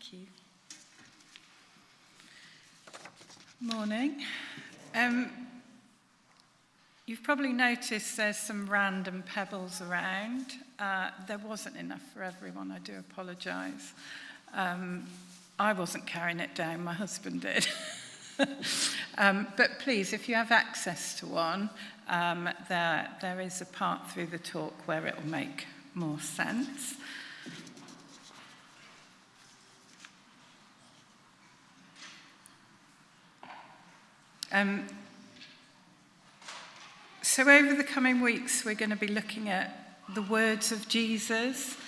Thank you. Morning. You've probably noticed there's some random pebbles around. There wasn't enough for everyone, I do apologise. I wasn't carrying it down, my husband did. But please, if you have access to one, there is a part through the talk where it will make more sense. So over the coming weeks, we're going to be looking at the words of Jesus.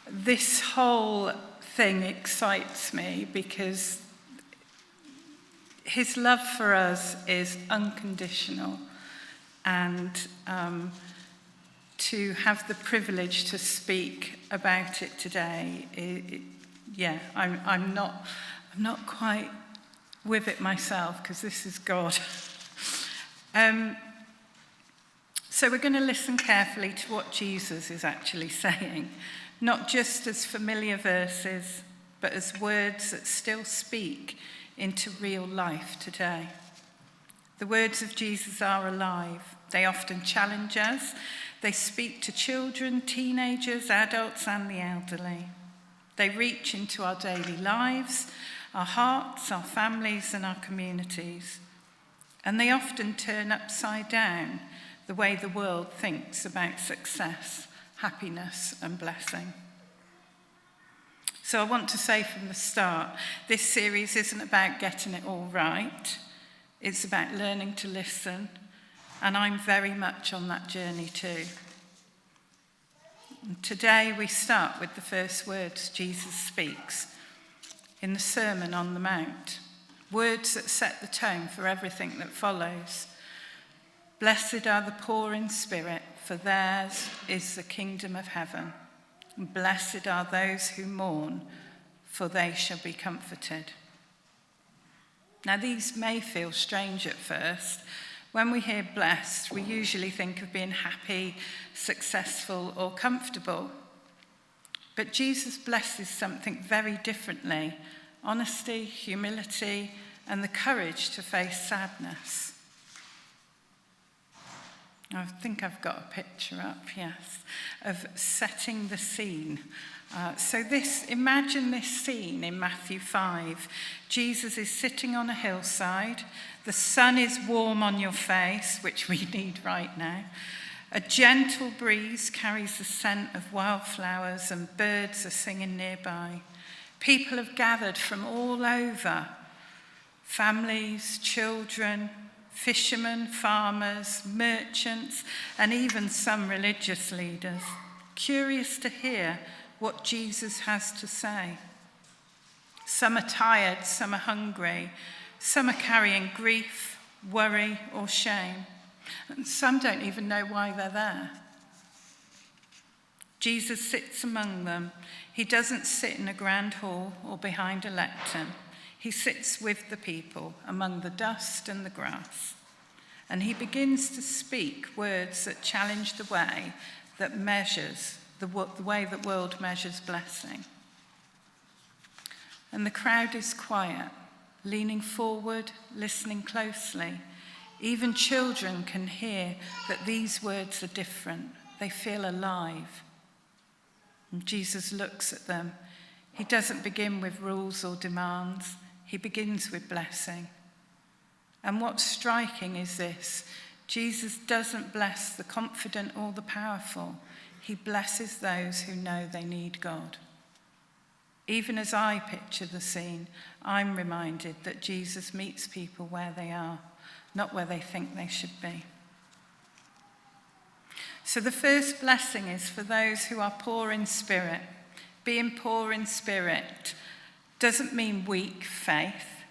This whole thing excites me because his love for us is unconditional, and to have the privilege to speak about it today, I'm not quite with it myself because this is God. So we're going to listen carefully to what Jesus is actually saying, not just as familiar verses, but as words that still speak into real life today. The words of Jesus are alive. They often challenge us. They speak to children, teenagers, adults, and the elderly. They reach into our daily lives, our hearts, our families, and our communities. And they often turn upside down the way the world thinks about success, happiness, and blessing. So I want to say from the start, this series isn't about getting it all right. It's about learning to listen, and I'm very much on that journey too. And today we start with the first words Jesus speaks in the Sermon on the Mount, words that set the tone for everything that follows. Blessed are the poor in spirit, for theirs is the kingdom of heaven. And blessed are those who mourn, for they shall be comforted. Now, these may feel strange at first. When we hear blessed, we usually think of being happy, successful, or comfortable. But Jesus blesses something very differently: honesty, humility, and the courage to face sadness. I think I've got a picture up, yes, of setting the scene. Imagine this scene in Matthew 5. Jesus is sitting on a hillside. The sun is warm on your face, which we need right now. A gentle breeze carries the scent of wildflowers, and birds are singing nearby. People have gathered from all over: families, children, fishermen, farmers, merchants, and even some religious leaders, curious to hear what Jesus has to say. Some are tired, some are hungry, some are carrying grief, worry, or shame, and some don't even know why they're there. Jesus sits among them. He doesn't sit in a grand hall or behind a lectern. He sits with the people among the dust and the grass. And he begins to speak words that challenge the way that the way the world measures blessing. And the crowd is quiet, leaning forward, listening closely. Even children can hear that these words are different. They feel alive. And Jesus looks at them. He doesn't begin with rules or demands. He begins with blessing. And what's striking is this: Jesus doesn't bless the confident or the powerful. He blesses those who know they need God. Even as I picture the scene, I'm reminded that Jesus meets people where they are, not where they think they should be. So the first blessing is for those who are poor in spirit. Being poor in spirit doesn't mean weak faith.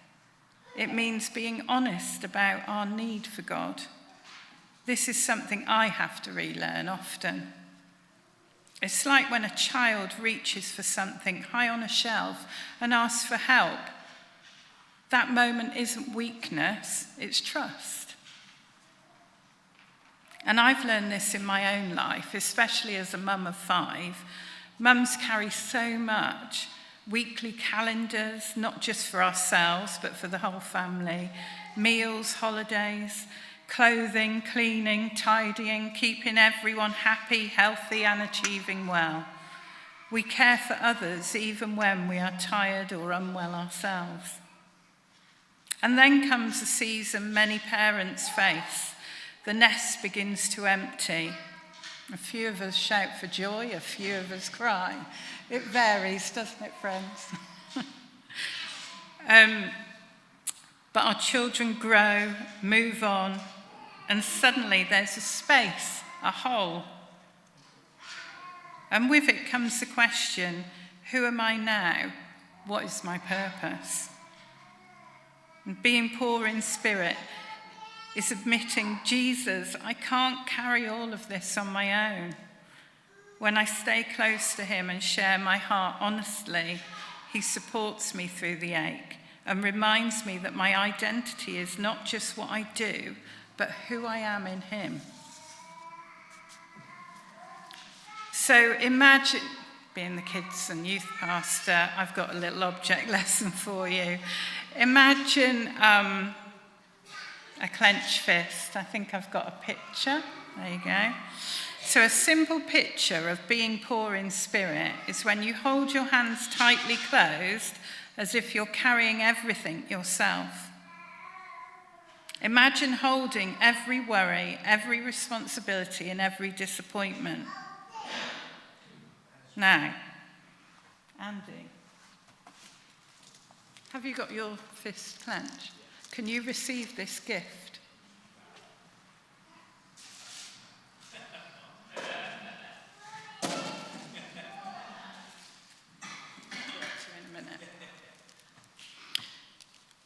It means being honest about our need for God. This is something I have to relearn often. It's like when a child reaches for something high on a shelf and asks for help. That moment isn't weakness, it's trust. And I've learned this in my own life, especially as a mum of 5. Mums carry so much weekly calendars, not just for ourselves, but for the whole family, meals, holidays, clothing, cleaning, tidying, keeping everyone happy, healthy, and achieving well. We care for others even when we are tired or unwell ourselves. And then comes a season many parents face. The nest begins to empty. A few of us shout for joy, a few of us cry. It varies, doesn't it, friends? But our children grow, move on, and suddenly there's a space, a hole. And with it comes the question, who am I now? What is my purpose? And being poor in spirit is admitting, Jesus, I can't carry all of this on my own. When I stay close to him and share my heart honestly, he supports me through the ache and reminds me that my identity is not just what I do, but who I am in him. So imagine, being the kids and youth pastor, I've got a little object lesson for you. Imagine a clenched fist. I think I've got a picture. There you go. So a simple picture of being poor in spirit is when you hold your hands tightly closed as if you're carrying everything yourself. Imagine holding every worry, every responsibility, and every disappointment. Now, Andy, have you got your fist clenched? Can you receive this gift? In a minute.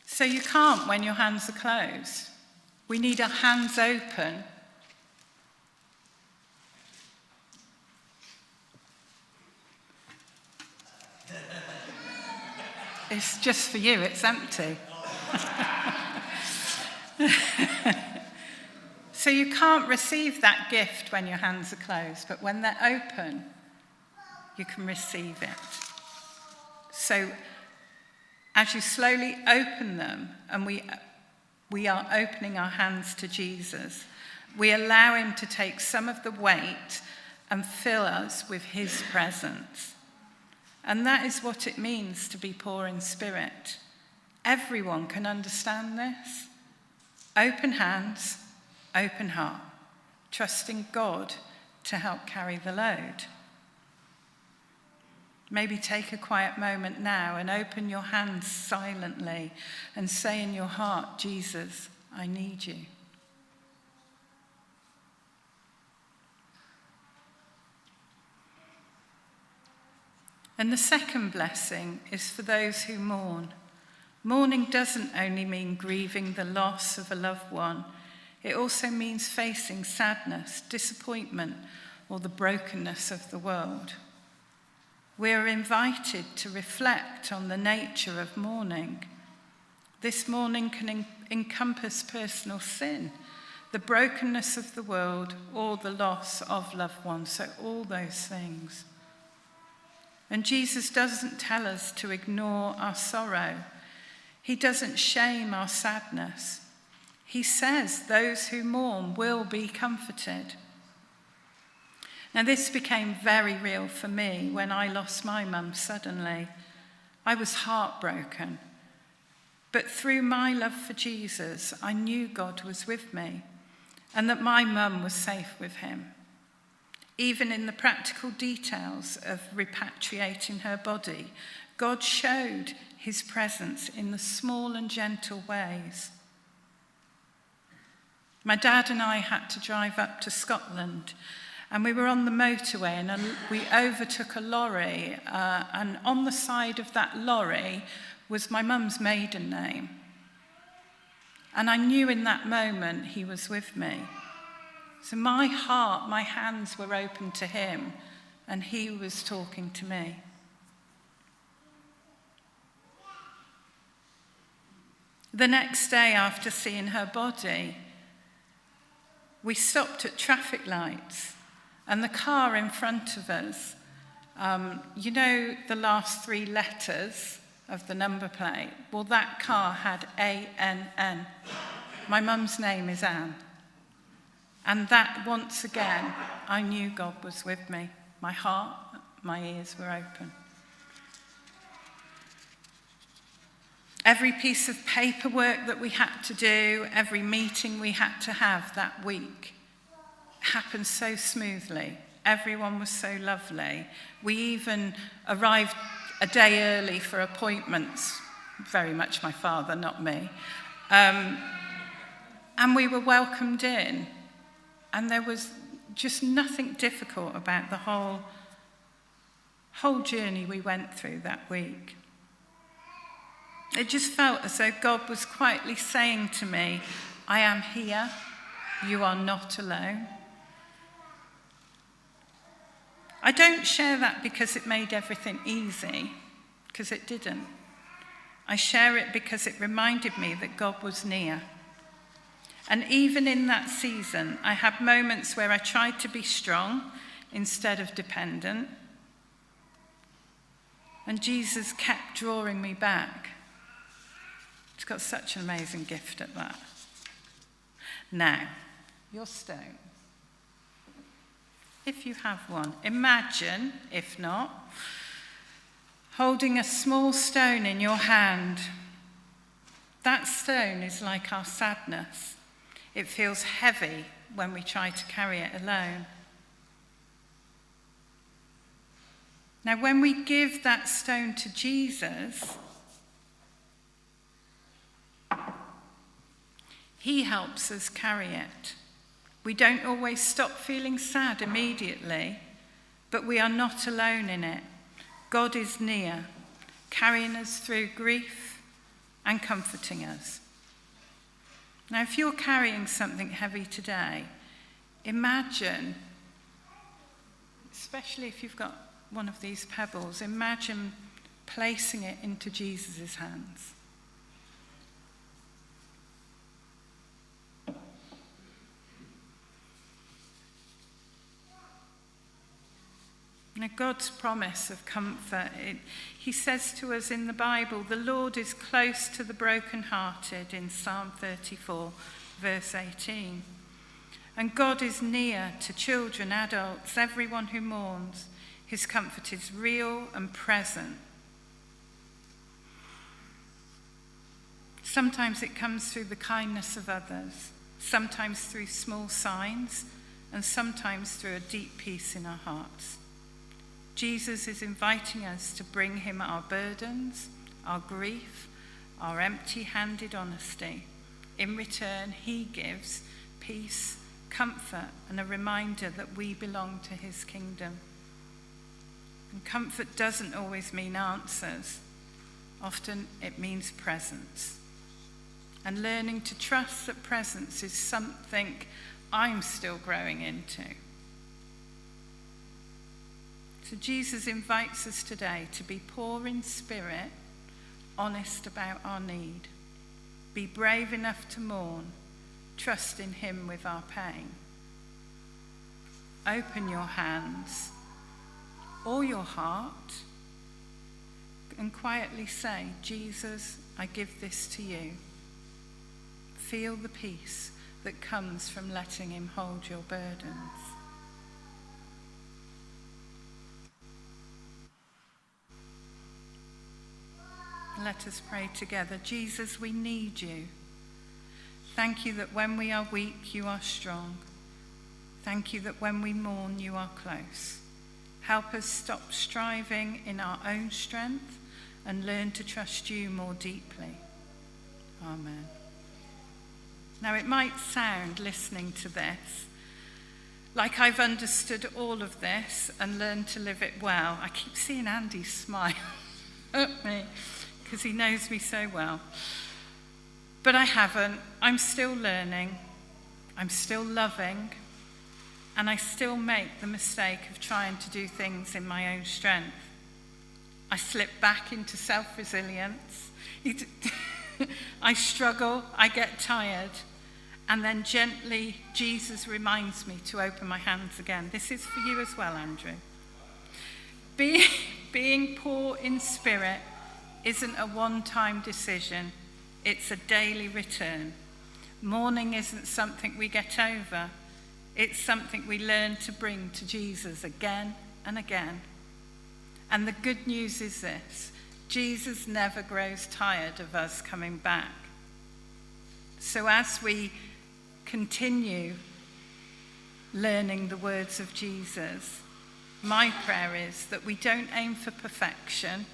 So you can't when your hands are closed. We need our hands open. It's just for you, it's empty. So you can't receive that gift when your hands are closed, but when they're open, you can receive it. So as you slowly open them, and we are opening our hands to Jesus, we allow him to take some of the weight and fill us with his presence. And that is what it means to be poor in spirit. Everyone can understand this. Open hands, open heart, trusting God to help carry the load. Maybe take a quiet moment now and open your hands silently and say in your heart, Jesus, I need you. And the second blessing is for those who mourn. Mourning doesn't only mean grieving the loss of a loved one. It also means facing sadness, disappointment, or the brokenness of the world. We are invited to reflect on the nature of mourning. This mourning can encompass personal sin, the brokenness of the world, or the loss of loved ones, so all those things. And Jesus doesn't tell us to ignore our sorrow. He doesn't shame our sadness. He says those who mourn will be comforted. Now, this became very real for me when I lost my mum suddenly. I was heartbroken. But through my love for Jesus, I knew God was with me and that my mum was safe with him. Even in the practical details of repatriating her body, God showed his presence in the small and gentle ways. My dad and I had to drive up to Scotland, and we were on the motorway, and we overtook a lorry, and on the side of that lorry was my mum's maiden name. And I knew in that moment he was with me. So my heart, my hands were open to him, and he was talking to me. The next day after seeing her body, we stopped at traffic lights, and the car in front of us You know the last 3 letters of the number plate? Well, that car had ANN. My mum's name is Anne. And that, once again, I knew God was with me. My heart, my ears were open. Every piece of paperwork that we had to do, every meeting we had to have that week happened so smoothly. Everyone was so lovely. We even arrived a day early for appointments, very much my father, not me. And we were welcomed in. And there was just nothing difficult about the whole journey we went through that week. It just felt as though God was quietly saying to me, I am here, you are not alone. I don't share that because it made everything easy, because it didn't. I share it because it reminded me that God was near. And even in that season, I had moments where I tried to be strong instead of dependent. And Jesus kept drawing me back. He's got such an amazing gift at that. Now, your stone. If you have one, imagine, if not, holding a small stone in your hand. That stone is like our sadness. It feels heavy when we try to carry it alone. Now, when we give that stone to Jesus, he helps us carry it. We don't always stop feeling sad immediately, but we are not alone in it. God is near, carrying us through grief and comforting us. Now, if you're carrying something heavy today, imagine, especially if you've got one of these pebbles, imagine placing it into Jesus' hands. Now, God's promise of comfort, he says to us in the Bible, the Lord is close to the brokenhearted in Psalm 34, verse 18. And God is near to children, adults, everyone who mourns. His comfort is real and present. Sometimes it comes through the kindness of others, sometimes through small signs, and sometimes through a deep peace in our hearts. Jesus is inviting us to bring him our burdens, our grief, our empty-handed honesty. In return, he gives peace, comfort, and a reminder that we belong to his kingdom. And comfort doesn't always mean answers. Often it means presence. And learning to trust that presence is something I'm still growing into. So Jesus invites us today to be poor in spirit, honest about our need, be brave enough to mourn, trust in him with our pain. Open your hands or your heart and quietly say, Jesus, I give this to you. Feel the peace that comes from letting him hold your burdens. Let us pray together. Jesus, we need you. Thank you that when we are weak, you are strong. Thank you that when we mourn, you are close. Help us stop striving in our own strength and learn to trust you more deeply. Amen. Now, it might sound, listening to this, like I've understood all of this and learned to live it well. I keep seeing Andy smile at me because he knows me so well. But I haven't. I'm still learning. I'm still loving. And I still make the mistake of trying to do things in my own strength. I slip back into self-resilience. I struggle. I get tired. And then gently, Jesus reminds me to open my hands again. This is for you as well, Andrew. Being poor in spirit isn't a one-time decision. It's a daily return. Mourning isn't something we get over. It's something we learn to bring to Jesus again and again. And the good news is this: Jesus never grows tired of us coming back. So as we continue learning the words of Jesus, my prayer is that we don't aim for perfection,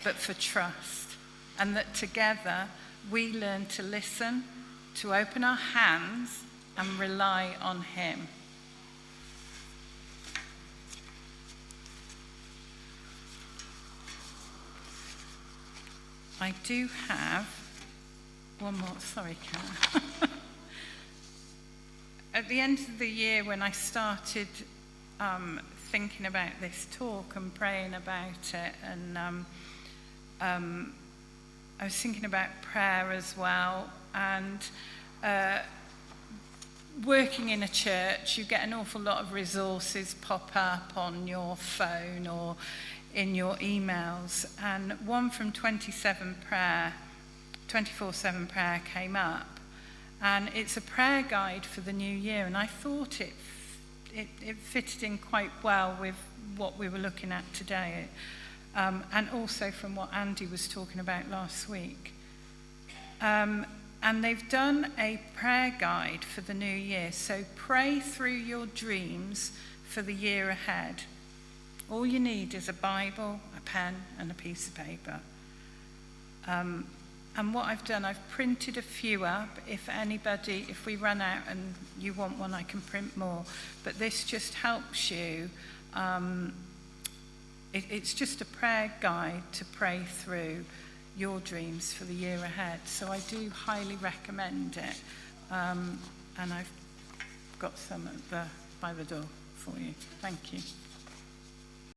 but for trust, and that together we learn to listen, to open our hands and rely on him. I do have one more, sorry, Karen. At the end of the year, when I started thinking about this talk and praying about it, and I was thinking about prayer as well, and working in a church, you get an awful lot of resources pop up on your phone or in your emails, and one from 24/7 prayer came up, and it's a prayer guide for the new year, and I thought it fitted in quite well with what we were looking at today, and also from what Andy was talking about last week. And they've done a prayer guide for the new year. So pray through your dreams for the year ahead. All you need is a Bible, a pen, and a piece of paper. And what I've done, I've printed a few up. If we run out and you want one, I can print more. But this just helps you. It's just a prayer guide to pray through your dreams for the year ahead. So I do highly recommend it. And I've got some by the door for you. Thank you.